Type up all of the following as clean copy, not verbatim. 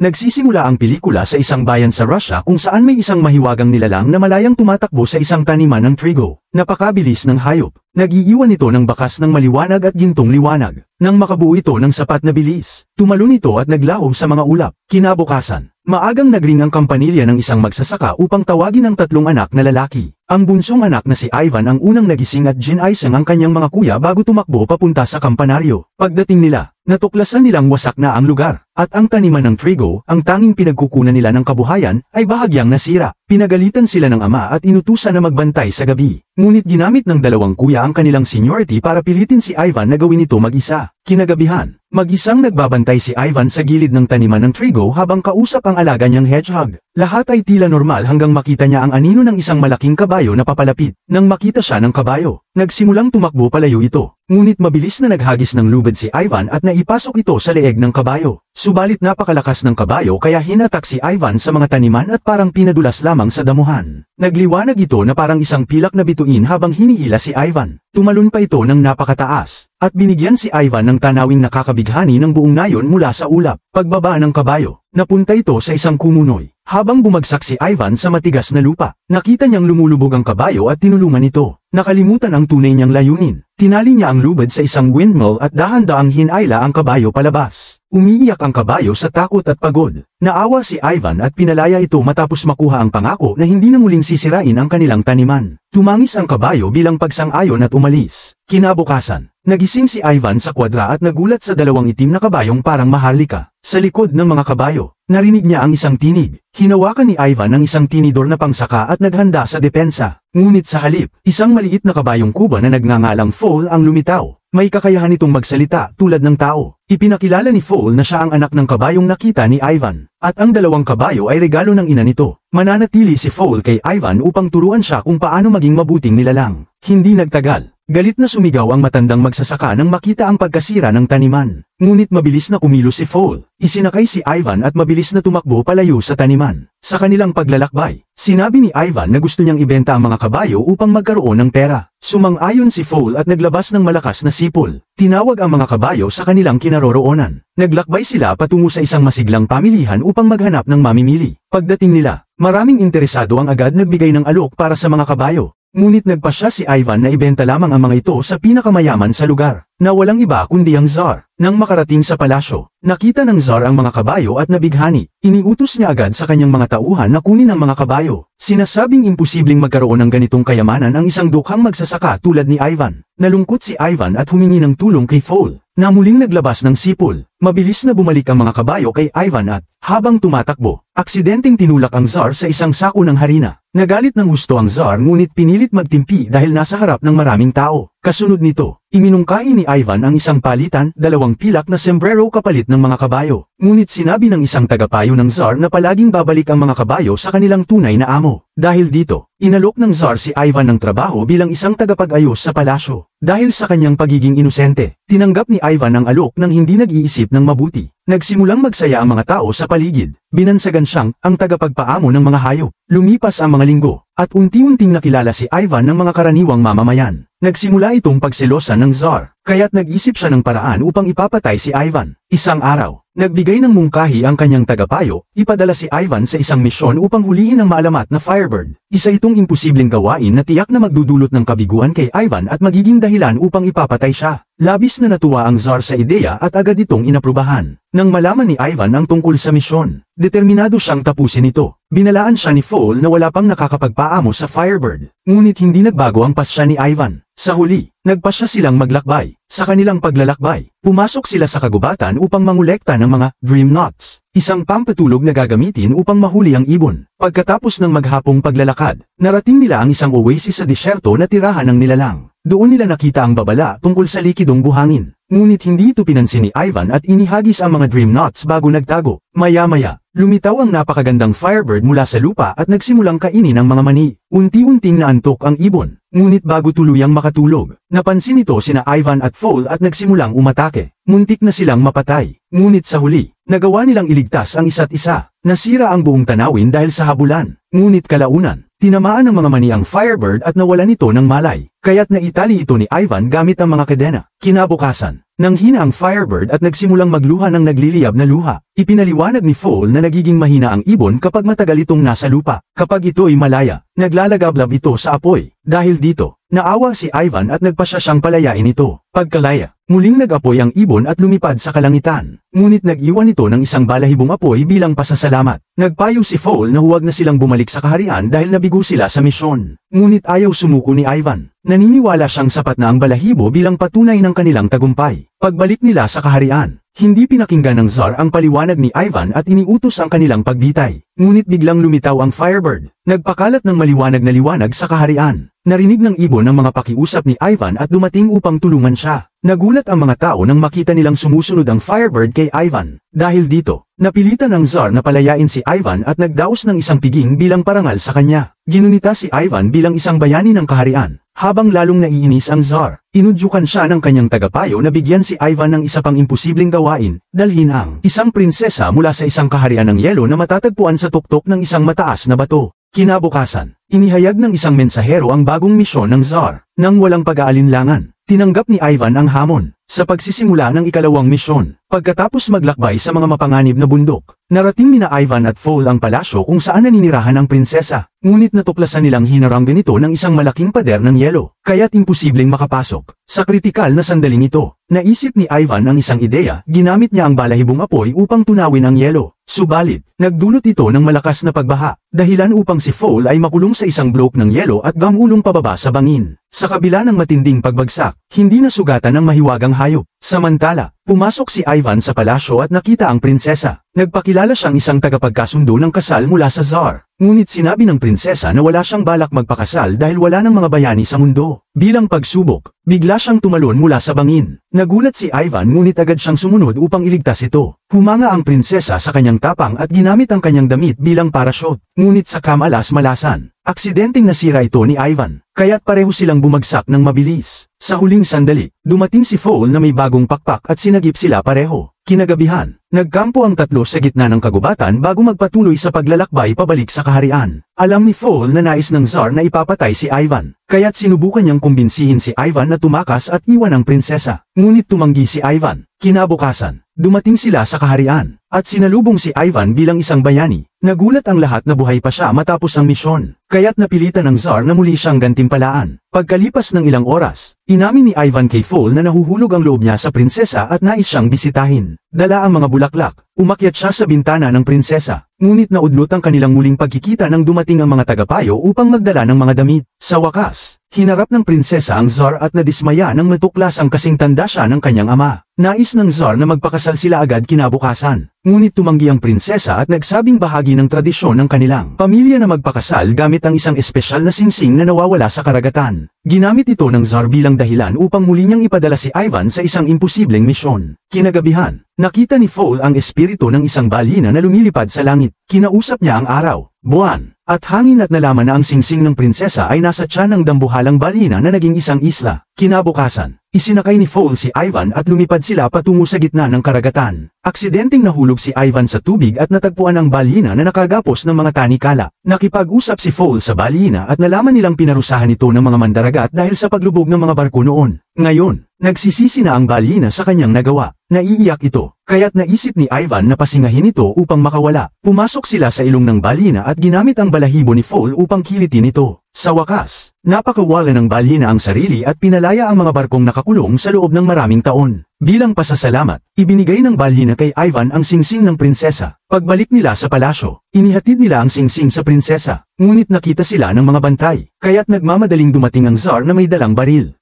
Nagsisimula ang pelikula sa isang bayan sa Russia kung saan may isang mahiwagang nilalang na malayang tumatakbo sa isang taniman ng trigo. Napakabilis ng hayop. Nag-iiwan ito ng bakas ng maliwanag at gintong liwanag. Nang makabuo ito ng sapat na bilis, tumalon ito at naglaho sa mga ulap. Kinabukasan, maagang nagring ang kampanilya ng isang magsasaka upang tawagin ang tatlong anak na lalaki. Ang bunsong anak na si Ivan ang unang nagising at ginaisang ang kanyang mga kuya bago tumakbo papunta sa kampanaryo. Pagdating nila, natuklasan nilang wasak na ang lugar, at ang taniman ng trigo, ang tanging pinagkukunan nila ng kabuhayan, ay bahagyang nasira. Pinagalitan sila ng ama at inutusan na magbantay sa gabi. Ngunit ginamit ng dalawang kuya ang kanilang seniority para pilitin si Ivan na gawin ito mag-isa. Kinagabihan, mag-isang nagbabantay si Ivan sa gilid ng taniman ng trigo habang kausap ang alaga niyang hedgehog. Lahat ay tila normal hanggang makita niya ang anino ng isang malaking kabayo na papalapit. Nang makita siya ng kabayo, nagsimulang tumakbo palayo ito. Ngunit mabilis na naghagis ng lubid si Ivan at naipasok ito sa leeg ng kabayo. Subalit napakalakas ng kabayo kaya hinatak si Ivan sa mga taniman at parang pinadulas lamang sa damuhan. Nagliwanag ito na parang isang pilak na bituin habang hinihila si Ivan. Tumalon pa ito ng napakataas, at binigyan si Ivan ng tanawing nakakabighani ng buong nayon mula sa ulap. Pagbaba ng kabayo, napunta ito sa isang kumunoy. Habang bumagsak si Ivan sa matigas na lupa, nakita niyang lumulubog ang kabayo at tinulungan ito. Nakalimutan ang tunay niyang layunin. Tinali niya ang lubid sa isang windmill at dahan-daang hinayla ang kabayo palabas. Umiiyak ang kabayo sa takot at pagod. Naawa si Ivan at pinalaya ito matapos makuha ang pangako na hindi na muling sisirain ang kanilang taniman. Tumangis ang kabayo bilang pagsang-ayon at umalis. Kinabukasan, nagising si Ivan sa kwadra at nagulat sa dalawang itim na kabayong parang maharlika. Sa likod ng mga kabayo, narinig niya ang isang tinig. Hinawakan ni Ivan ang isang tinidor na pangsaka at naghanda sa depensa. Ngunit sa halip, isang maliit na kabayong kuba na nagngangalang Foal ang lumitaw. May kakayahan itong magsalita tulad ng tao. Ipinakilala ni Foal na siya ang anak ng kabayong nakita ni Ivan. At ang dalawang kabayo ay regalo ng ina nito. Mananatili si Foal kay Ivan upang turuan siya kung paano maging mabuting nilalang. Hindi nagtagal. Galit na sumigaw ang matandang magsasaka nang makita ang pagkasira ng taniman. Ngunit mabilis na kumilos si Foal. Isinakay si Ivan at mabilis na tumakbo palayo sa taniman. Sa kanilang paglalakbay, sinabi ni Ivan na gusto niyang ibenta ang mga kabayo upang magkaroon ng pera. Sumang-ayon si Foal at naglabas ng malakas na sipol. Tinawag ang mga kabayo sa kanilang kinaroroonan. Naglakbay sila patungo sa isang masiglang pamilihan upang maghanap ng mamimili. Pagdating nila, maraming interesado ang agad nagbigay ng alok para sa mga kabayo. Ngunit nagpasya si Ivan na ibenta lamang ang mga ito sa pinakamayaman sa lugar, na walang iba kundi ang Tsar. Nang makarating sa palasyo, nakita ng Tsar ang mga kabayo at nabighani. Iniutos niya agad sa kanyang mga tauhan na kunin ang mga kabayo. Sinasabing imposibleng magkaroon ng ganitong kayamanan ang isang dukhang magsasaka tulad ni Ivan. Nalungkot si Ivan at humingi ng tulong kay Foal, na muling naglabas ng sipol. Mabilis na bumalik ang mga kabayo kay Ivan at, habang tumatakbo, aksidenteng tinulak ang Tsar sa isang sako ng harina. Nagalit ng husto ang Tsar ngunit pinilit magtimpi dahil nasa harap ng maraming tao. Kasunod nito, iminungkahi ni Ivan ang isang palitan, dalawang pilak na sombrero kapalit ng mga kabayo. Ngunit sinabi ng isang tagapayo ng Tsar na palaging babalik ang mga kabayo sa kanilang tunay na amo. Dahil dito, inalok ng Tsar si Ivan ng trabaho bilang isang tagapag-ayos sa palasyo. Dahil sa kanyang pagiging inosente, tinanggap ni Ivan ang alok nang hindi nag-iisip ng mabuti. Nagsimulang magsaya ang mga tao sa paligid. Binansagan siyang ang tagapagpaamo ng mga hayop. Lumipas ang mga linggo, at unti-unting nakilala si Ivan ng mga karaniwang mamamayan. Nagsimula itong pagselosan ng Tsar, kaya't nag-isip siya ng paraan upang ipapatay si Ivan. Isang araw, nagbigay ng mungkahi ang kanyang tagapayo, ipadala si Ivan sa isang misyon upang hulihin ang maalamat na Firebird. Isa itong imposibleng gawain na tiyak na magdudulot ng kabiguan kay Ivan at magiging dahilan upang ipapatay siya. Labis na natuwa ang Tsar sa ideya at agad itong inaprubahan. Nang malaman ni Ivan ang tungkol sa misyon, determinado siyang tapusin ito. Binalaan siya ni Foal na wala pang nakakapagpaamo sa Firebird. Ngunit hindi nagbago ang pasya ni Ivan. Sa huli, nagpasya silang maglakbay. Sa kanilang paglalakbay, pumasok sila sa kagubatan upang mangolekta ng mga dream nuts, isang pampatulog na gagamitin upang mahuli ang ibon. Pagkatapos ng maghapong paglalakad, narating nila ang isang oasis sa disyerto na tirahan ng nilalang. Doon nila nakita ang babala tungkol sa likidong buhangin. Ngunit hindi ito pinansin ni Ivan at inihagis ang mga dream nuts bago nagtago. Maya-maya, lumitaw ang napakagandang Firebird mula sa lupa at nagsimulang kainin ang mga mani. Unti-unting naantok ang ibon. Ngunit bago tuluyang makatulog, napansin ito sina Ivan at Foal at nagsimulang umatake. Muntik na silang mapatay. Ngunit sa huli, nagawa nilang iligtas ang isa't isa. Nasira ang buong tanawin dahil sa habulan. Ngunit kalaunan, tinamaan ng mga mani ang Firebird at nawalan ito ng malay. kaya't naitali ito ni Ivan gamit ang mga kadena. Kinabukasan, nanghina ang Firebird at nagsimulang magluha ng nagliliyab na luha. Ipinaliwanag ni Foal na nagiging mahina ang ibon kapag matagal itong nasa lupa. Kapag ito'y malaya, naglalagablab ito sa apoy. Dahil dito, naawa si Ivan at nagpasya siyang palayain ito. Pagkalaya, muling nag-apoy ang ibon at lumipad sa kalangitan. Ngunit nag-iwan ito ng isang balahibong apoy bilang pasasalamat. Nagpayo si Foal na huwag na silang bumalik sa kaharian dahil nabigo sila sa misyon. Ngunit ayaw sumuko ni Ivan. Naniniwala siyang sapat na ang balahibo bilang patunay ng kanilang tagumpay. Pagbalik nila sa kaharian, hindi pinakinggan ng Tsar ang paliwanag ni Ivan at iniutos ang kanilang pagbitay. Ngunit biglang lumitaw ang Firebird. Nagpakalat ng maliwanag na liwanag sa kaharian. Narinig ng ibon ang mga pakiusap ni Ivan at dumating upang tulungan siya. Nagulat ang mga tao nang makita nilang sumusunod ang Firebird kay Ivan. Dahil dito, napilitan ng Tsar na palayain si Ivan at nagdaos ng isang piging bilang parangal sa kanya. Ginunita si Ivan bilang isang bayani ng kaharian. Habang lalong naiinis ang Tsar, inudyukan siya ng kanyang tagapayo na bigyan si Ivan ng isa pang imposibleng gawain, dalhin ang isang prinsesa mula sa isang kaharian ng yelo na matatagpuan sa tuktok ng isang mataas na bato. Kinabukasan, inihayag ng isang mensahero ang bagong misyon ng Tsar. Nang walang pag-aalinlangan, tinanggap ni Ivan ang hamon. Sa pagsisimula ng ikalawang misyon, pagkatapos maglakbay sa mga mapanganib na bundok, narating nina Ivan at Foal ang palasyo kung saan naninirahan ang prinsesa. Ngunit natuklasan nilang hinaranggan ito ng isang malaking pader ng yelo, kaya't imposibleng makapasok. Sa kritikal na sandaling ito, naisip ni Ivan ang isang ideya, ginamit niya ang balahibong apoy upang tunawin ang yelo. Subalit, nagdulot ito ng malakas na pagbaha, dahilan upang si Foal ay makulong sa isang bloke ng yelo at gamulong pababa sa bangin. Sa kabila ng matinding pagbagsak, hindi nasugatan ang mahiwagang hayop. Samantala, pumasok si Ivan sa palasyo at nakita ang prinsesa. Nagpakilala siyang isang tagapagkasundo ng kasal mula sa Tsar. Ngunit sinabi ng prinsesa na wala siyang balak magpakasal dahil wala ng mga bayani sa mundo. Bilang pagsubok, bigla siyang tumalon mula sa bangin. Nagulat si Ivan ngunit agad siyang sumunod upang iligtas ito. Humanga ang prinsesa sa kanyang tapang at ginamit ang kanyang damit bilang parachute. Ngunit sa kamalas-malasan, aksidenteng nasira ito ni Ivan, kaya't pareho silang bumagsak ng mabilis. Sa huling sandali, dumating si Foal na may bagong pakpak at sinagip sila pareho. Kinagabihan, nagkampo ang tatlo sa gitna ng kagubatan bago magpatuloy sa paglalakbay pabalik sa kaharian. Alam ni Foal na nais ng Tsar na ipapatay si Ivan, kaya't sinubukan niyang kumbinsihin si Ivan na tumakas at iwan ang prinsesa. Ngunit tumanggi si Ivan. Kinabukasan, dumating sila sa kaharian, at sinalubong si Ivan bilang isang bayani. Nagulat ang lahat na buhay pa siya matapos ang misyon, kaya't napilitan ng Tsar na muli siyang gantimpalaan. Pagkalipas ng ilang oras, inamin ni Ivan kay Foal na nahuhulog ang loob niya sa prinsesa at nais siyang bisitahin. Dala ang mga bulaklak, umakyat siya sa bintana ng prinsesa. Ngunit naudlot ang kanilang muling pagkikita nang dumating ang mga tagapayo upang magdala ng mga damit. Sa wakas, hinarap ng prinsesa ang Tsar at nadismaya nang matuklas ang kasing tanda siya ng kanyang ama. Nais ng Tsar na magpakasal sila agad kinabukasan. Ngunit tumanggi ang prinsesa at nagsabing bahagi ng tradisyon ng kanilang pamilya na magpakasal gamit ang isang espesyal na singsing na nawawala sa karagatan. Ginamit ito ng Tsar bilang dahilan upang muli niyang ipadala si Ivan sa isang imposibleng misyon. Kinagabihan, nakita ni Foal ang espiritu ng isang balina na lumilipad sa langit. Kinausap niya ang araw, buwan, at hangin at nalaman na ang singsing ng prinsesa ay nasa tiyan ng dambuhalang balina na naging isang isla. Kinabukasan, isinakay ni Foal si Ivan at lumipad sila patungo sa gitna ng karagatan. Aksidenteng nahulog si Ivan sa tubig at natagpuan ang balina na nakagapos ng mga tanikala. Nakipag-usap si Foal sa balina at nalaman nilang pinarusahan ito ng mga mandaragat dahil sa paglubog ng mga barko noon. Ngayon, nagsisisi na ang balina sa kanyang nagawa. Naiiyak ito, kaya't naisip ni Ivan na pasingahin ito upang makawala. Pumasok sila sa ilong ng balina at ginamit ang balahibo ni Foal upang kilitin ito. Sa wakas, napakawala ng balina ang sarili at pinalaya ang mga barkong nakakulong sa loob ng maraming taon. Bilang pasasalamat, ibinigay ng balina kay Ivan ang singsing ng prinsesa. Pagbalik nila sa palasyo, inihatid nila ang singsing sa prinsesa. Ngunit nakita sila ng mga bantay, kaya't nagmamadaling dumating ang Tsar na may dalang baril.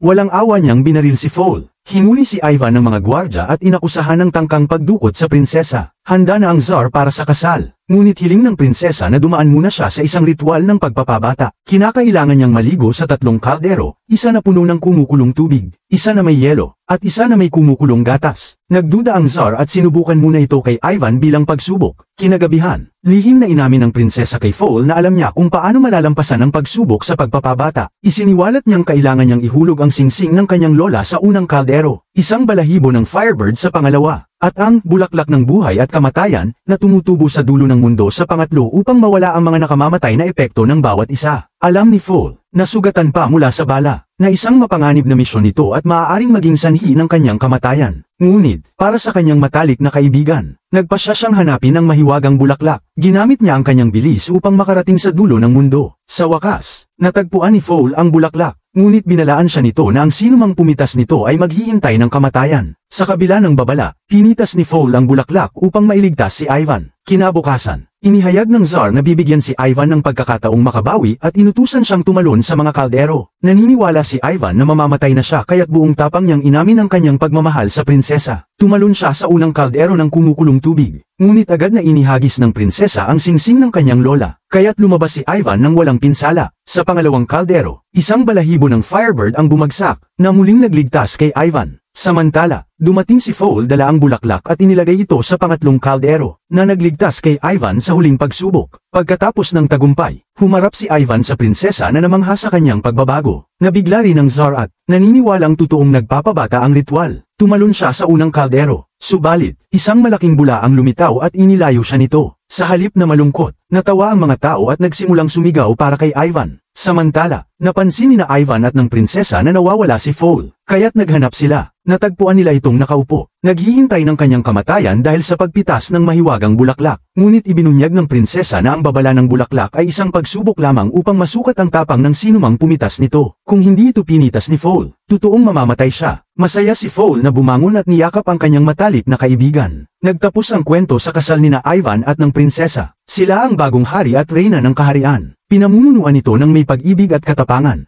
Walang awa niyang binaril si Foal. Hinuli si Ivan ng mga gwardya at inakusahan ng tangkang pagdukot sa prinsesa. Handa na ang Tsar para sa kasal. Ngunit hiling ng prinsesa na dumaan muna siya sa isang ritual ng pagpapabata. Kinakailangan niyang maligo sa tatlong kaldero, isa na puno ng kumukulong tubig, isa na may yelo, at isa na may kumukulong gatas. Nagduda ang Tsar at sinubukan muna ito kay Ivan bilang pagsubok. Kinagabihan, lihim na inamin ng prinsesa kay Foal na alam niya kung paano malalampasan ang pagsubok sa pagpapabata. Isiniwalat niyang kailangan niyang ihulog ang singsing ng kanyang lola sa unang kaldero. isang balahibo ng Firebird sa pangalawa, at ang bulaklak ng buhay at kamatayan na tumutubo sa dulo ng mundo sa pangatlo upang mawala ang mga nakamamatay na epekto ng bawat isa. Alam ni Foal, na sugatan pa mula sa bala, na isang mapanganib na misyon ito at maaaring maging sanhi ng kanyang kamatayan. Ngunit, para sa kanyang matalik na kaibigan, nagpasya siyang hanapin ang mahiwagang bulaklak. Ginamit niya ang kanyang bilis upang makarating sa dulo ng mundo. Sa wakas, natagpuan ni Foal ang bulaklak. Ngunit binalaan siya nito na ang sinumang pumitas nito ay maghihintay ng kamatayan. Sa kabila ng babala, pinitas ni Foal ang bulaklak upang mailigtas si Ivan. Kinabukasan, inihayag ng Tsar na bibigyan si Ivan ng pagkakataong makabawi at inutusan siyang tumalon sa mga kaldero. Naniniwala si Ivan na mamamatay na siya kaya't buong tapang niyang inamin ang kanyang pagmamahal sa prinsesa. Tumalon siya sa unang kaldero ng kumukulong tubig. Ngunit agad na inihagis ng prinsesa ang singsing ng kanyang lola, kaya't lumabas si Ivan ng walang pinsala. Sa pangalawang kaldero, isang balahibo ng Firebird ang bumagsak, na muling nagligtas kay Ivan. Samantala, dumating si Foal dala ang bulaklak at inilagay ito sa pangatlong kaldero, na nagligtas kay Ivan sa huling pagsubok. Pagkatapos ng tagumpay, humarap si Ivan sa prinsesa na namangha sa kanyang pagbabago. Nabigla rin ang Tsar at naniniwalang totoong nagpapabata ang ritual. Tumalon siya sa unang kaldero, subalit, isang malaking bula ang lumitaw at inilayo siya nito. Sa halip na malungkot, natawa ang mga tao at nagsimulang sumigaw para kay Ivan. Samantala, napansin ni na Ivan at ng prinsesa na nawawala si Foal, kaya't naghanap sila. Natagpuan nila itong nakaupo, naghihintay ng kanyang kamatayan dahil sa pagpitas ng mahiwagang bulaklak. Ngunit ibinunyag ng prinsesa na ang babala ng bulaklak ay isang pagsubok lamang upang masukat ang tapang ng sinumang pumitas nito. Kung hindi ito pinitas ni Foal, totoong mamamatay siya. Masaya si Foal na bumangon at niyakap ang kanyang matalik na kaibigan. Nagtapos ang kwento sa kasal ni na Ivan at ng prinsesa. Sila ang bagong hari at reyna ng kaharian. Pinamumunuan ito ng may pag-ibig at katapangan.